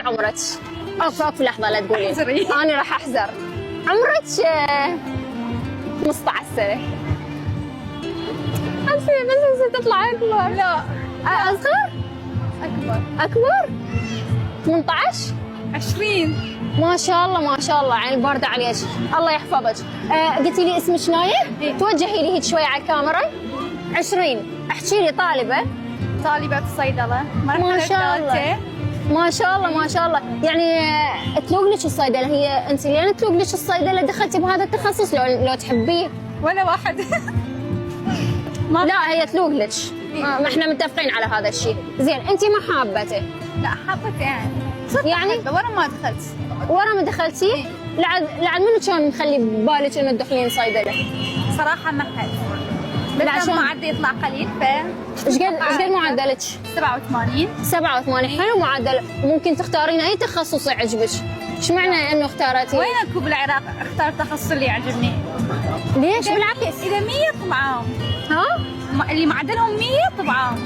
عمرك؟ اوقف لحظه لا تقولي. احذري. انا راح احذر. عمرك 15 سنه. حسي بس تطلع اكبر. لا اصغر؟ اكبر 18. 20. ما شاء الله ما شاء الله، عين الباردة عليك. الله يحفظك. قلتي لي اسمك نايا؟ توجهي لي هيك شوي على الكاميرا. 20. احكي لي طالبة الصيدلة. ما شاء الله ما شاء الله ما شاء الله. يعني تلوق لك الصيدله، هي انت لين تلوق لك الصيدله دخلتي بهذا التخصص لو تحبيه؟ ولا واحد. لا هي تلوق لك. ما احنا متفقين على هذا الشيء. زين انت ما حابته؟ لا حابة يعني. يعني ورا ما دخلت. ورا ما دخلتي لعد منو كان مخلي ببالك انه تدخلين صيدله؟ صراحة ما حد. بس عشان معدل يطلع قليل ايش قد معدلك؟ 87. 87 حلو معدل. ممكن تختارين اي تخصص يعجبك. ايش معنى انه اختارتي؟ وين اكو بالعراق اختار التخصص اللي يعجبني؟ ليش بالعكس؟ اذا 100 طبعا. ها؟ اللي معدلهم 100 طبعا.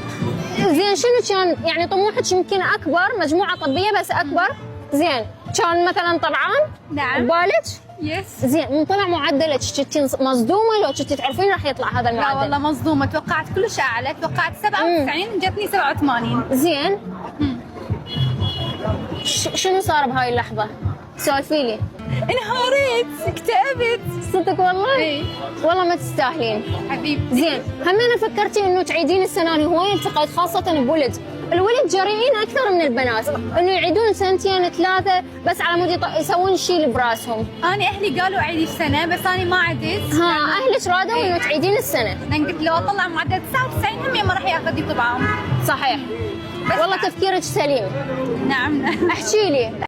زين شنو كان يعني طموحك؟ يمكن اكبر مجموعه طبيه بس اكبر. زين كان مثلا طلعان؟ نعم. ببالك؟ يس. زين من طلع معدلك كنتي مصدومه لو كنتي تعرفين راح يطلع هذا المعدل؟ لا والله مصدومة، توقعت كلش اعلى، توقعت 97 جتني 87. زين شنو صار بهاي اللحظه؟ سولفي لي. انهارت، اكتئبت. صدق والله؟ اي والله ما تستاهلين حبيبتي. زين هم انا فكرتي انه تعيدين السنه؟ انا هواي التقيت خاصه بولد، الولد جريئين اكثر من البنات انه يعيدون سنتين ثلاثه بس على مود يسوون شيء براسهم. انا اهلي قالوا عيدي السنه بس انا ما عدت. ها اهلك رادوا انه تعيدين السنه؟ انا قلت لو اطلع معدل 99 همي ما راح ياخذ طبعا. صحيح. والله تفكيرك سليم. نعم. احكي لي